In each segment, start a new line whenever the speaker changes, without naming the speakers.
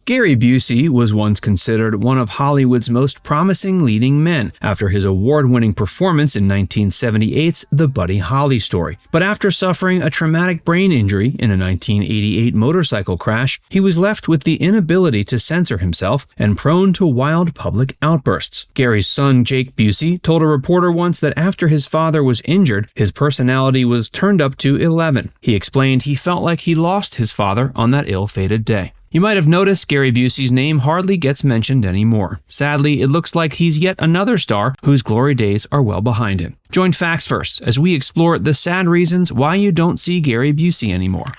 Gary Busey was once considered one of Hollywood's most promising leading men after his award-winning performance in 1978's The Buddy Holly Story. But after suffering a traumatic brain injury in a 1988 motorcycle crash, he was left with the inability to censor himself and prone to wild public outbursts. Gary's son, Jake Busey, told a reporter once that after his father was injured, his personality was turned up to 11. He explained he felt like he lost his father on that ill-fated day. You might have noticed Gary Busey's name hardly gets mentioned anymore. Sadly, it looks like he's yet another star whose glory days are well behind him. Join Facts First as we explore the sad reasons why you don't see Gary Busey anymore.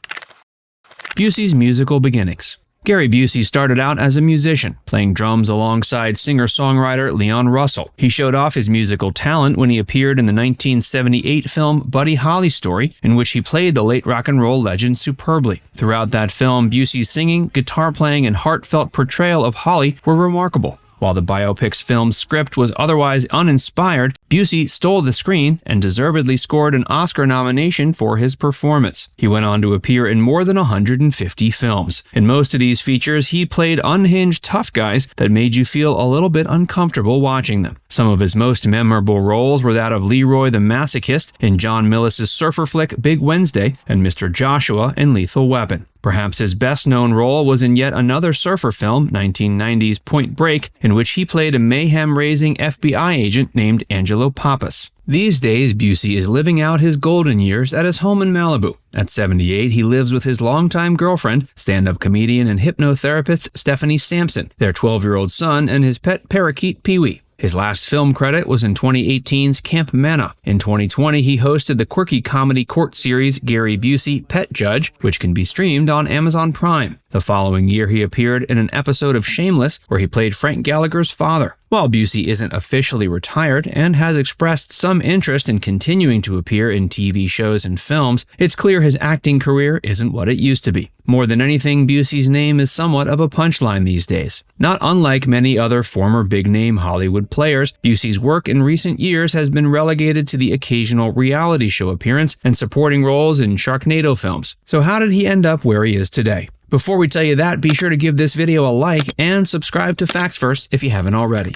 Busey's musical beginnings. Gary Busey started out as a musician, playing drums alongside singer-songwriter Leon Russell. He showed off his musical talent when he appeared in the 1978 film Buddy Holly Story, in which he played the late rock and roll legend superbly. Throughout that film, Busey's singing, guitar playing, and heartfelt portrayal of Holly were remarkable. While the biopic's film script was otherwise uninspired, Busey stole the screen and deservedly scored an Oscar nomination for his performance. He went on to appear in more than 150 films. In most of these features, he played unhinged tough guys that made you feel a little bit uncomfortable watching them. Some of his most memorable roles were that of Leroy the Masochist in John Millis's surfer flick Big Wednesday and Mr. Joshua in Lethal Weapon. Perhaps his best-known role was in yet another surfer film, 1990's Point Break, in which he played a mayhem-raising FBI agent named Angelo Pappas. These days, Busey is living out his golden years at his home in Malibu. At 78, he lives with his longtime girlfriend, stand-up comedian and hypnotherapist Stephanie Sampson, their 12-year-old son, and his pet parakeet Pee-wee. His last film credit was in 2018's Camp Manna. In 2020, he hosted the quirky comedy court series Gary Busey, Pet Judge, which can be streamed on Amazon Prime. The following year, he appeared in an episode of Shameless, where he played Frank Gallagher's father. While Busey isn't officially retired and has expressed some interest in continuing to appear in TV shows and films, it's clear his acting career isn't what it used to be. More than anything, Busey's name is somewhat of a punchline these days. Not unlike many other former big-name Hollywood players, Busey's work in recent years has been relegated to the occasional reality show appearance and supporting roles in Sharknado films. So how did he end up where he is today? Before we tell you that, be sure to give this video a like and subscribe to Facts First if you haven't already.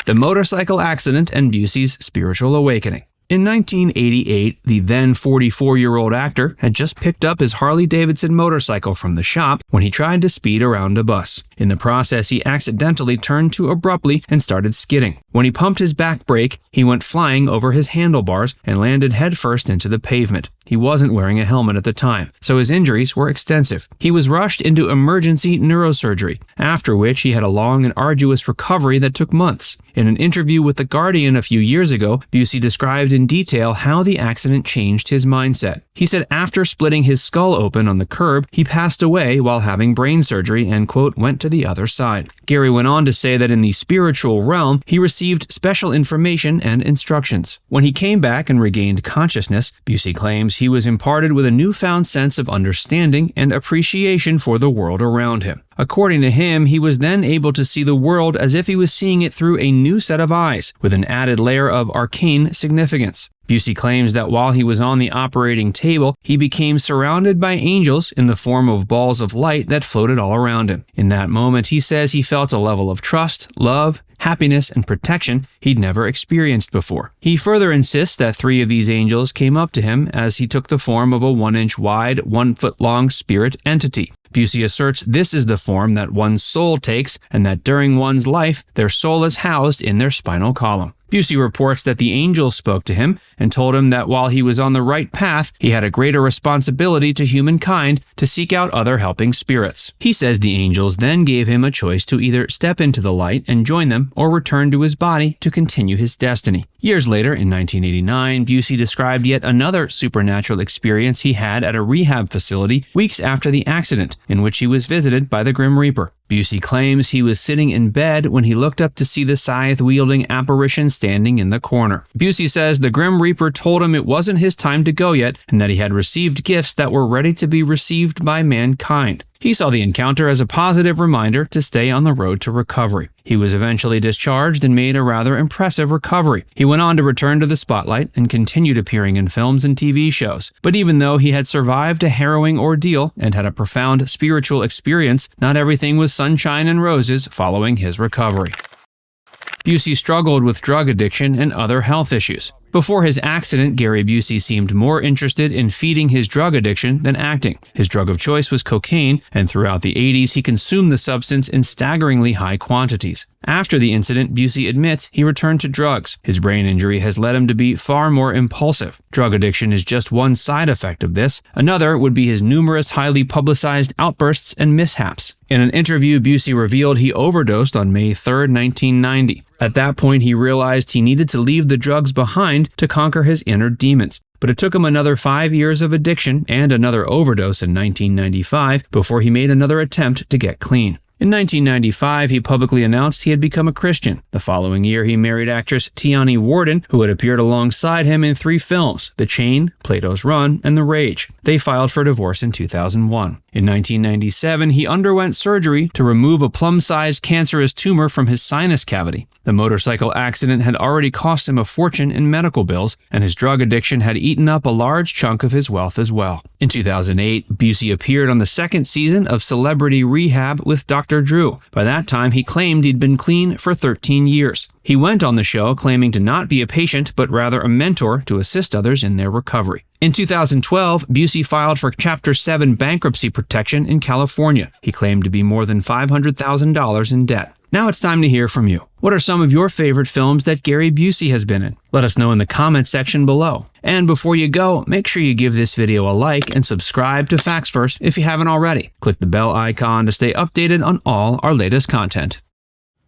The motorcycle accident and Busey's spiritual awakening. In 1988, the then 44-year-old actor had just picked up his Harley-Davidson motorcycle from the shop when he tried to speed around a bus. In the process, he accidentally turned too abruptly and started skidding. When he pumped his back brake, he went flying over his handlebars and landed headfirst into the pavement. He wasn't wearing a helmet at the time, so his injuries were extensive. He was rushed into emergency neurosurgery, after which he had a long and arduous recovery that took months. In an interview with The Guardian a few years ago, Busey described in detail how the accident changed his mindset. He said after splitting his skull open on the curb, he passed away while having brain surgery and, quote, went to the other side. Gary went on to say that in the spiritual realm, he received special information and instructions. When he came back and regained consciousness, Busey claims he was imparted with a newfound sense of understanding and appreciation for the world around him. According to him, he was then able to see the world as if he was seeing it through a new set of eyes, with an added layer of arcane significance. Busey claims that while he was on the operating table, he became surrounded by angels in the form of balls of light that floated all around him. In that moment, he says he felt a level of trust, love, happiness, and protection he'd never experienced before. He further insists that 3 of these angels came up to him as he took the form of a 1-inch wide, 1-foot-long spirit entity. Busey asserts this is the form that one's soul takes and that during one's life, their soul is housed in their spinal column. Busey reports that the angels spoke to him and told him that while he was on the right path, he had a greater responsibility to humankind to seek out other helping spirits. He says the angels then gave him a choice to either step into the light and join them or return to his body to continue his destiny. Years later, in 1989, Busey described yet another supernatural experience he had at a rehab facility weeks after the accident, in which he was visited by the Grim Reaper. Busey claims he was sitting in bed when he looked up to see the scythe-wielding apparition standing in the corner. Busey says the Grim Reaper told him it wasn't his time to go yet and that he had received gifts that were ready to be received by mankind. He saw the encounter as a positive reminder to stay on the road to recovery. He was eventually discharged and made a rather impressive recovery. He went on to return to the spotlight and continued appearing in films and TV shows. But even though he had survived a harrowing ordeal and had a profound spiritual experience, not everything was sunshine and roses following his recovery. Busey struggled with drug addiction and other health issues. Before his accident, Gary Busey seemed more interested in feeding his drug addiction than acting. His drug of choice was cocaine, and throughout the 80s he consumed the substance in staggeringly high quantities. After the incident, Busey admits he returned to drugs. His brain injury has led him to be far more impulsive. Drug addiction is just one side effect of this. Another would be his numerous highly publicized outbursts and mishaps. In an interview, Busey revealed he overdosed on May 3, 1990. At that point, he realized he needed to leave the drugs behind to conquer his inner demons. But it took him another 5 years of addiction and another overdose in 1995 before he made another attempt to get clean. In 1995, he publicly announced he had become a Christian. The following year, he married actress Tiani Warden, who had appeared alongside him in 3 films, The Chain, Plato's Run, and The Rage. They filed for divorce in 2001. In 1997, he underwent surgery to remove a plum-sized cancerous tumor from his sinus cavity. The motorcycle accident had already cost him a fortune in medical bills, and his drug addiction had eaten up a large chunk of his wealth as well. In 2008, Busey appeared on the 2nd season of Celebrity Rehab with Dr. Drew. By that time, he claimed he'd been clean for 13 years. He went on the show claiming to not be a patient, but rather a mentor to assist others in their recovery. In 2012, Busey filed for Chapter 7 bankruptcy protection in California. He claimed to be more than $500,000 in debt. Now it's time to hear from you. What are some of your favorite films that Gary Busey has been in? Let us know in the comments section below. And before you go, make sure you give this video a like and subscribe to Facts First if you haven't already. Click the bell icon to stay updated on all our latest content.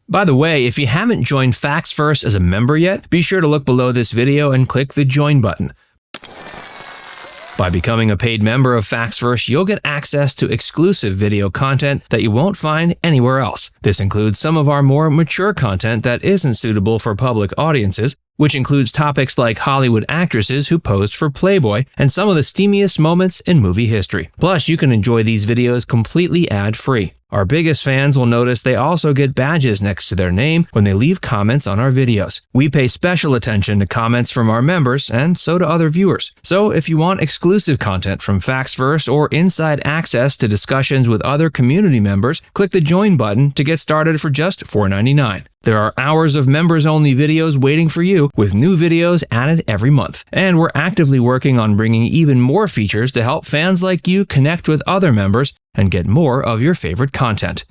By the way, if you haven't joined Facts First as a member yet, be sure to look below this video and click the join button. By becoming a paid member of Facts First, you'll get access to exclusive video content that you won't find anywhere else. This includes some of our more mature content that isn't suitable for public audiences, which includes topics like Hollywood actresses who posed for Playboy and some of the steamiest moments in movie history. Plus, you can enjoy these videos completely ad-free. Our biggest fans will notice they also get badges next to their name when they leave comments on our videos. We pay special attention to comments from our members, and so do other viewers. So if you want exclusive content from Facts First or inside access to discussions with other community members, click the join button to get started for just $4.99. There are hours of members-only videos waiting for you, with new videos added every month. And we're actively working on bringing even more features to help fans like you connect with other members and get more of your favorite content.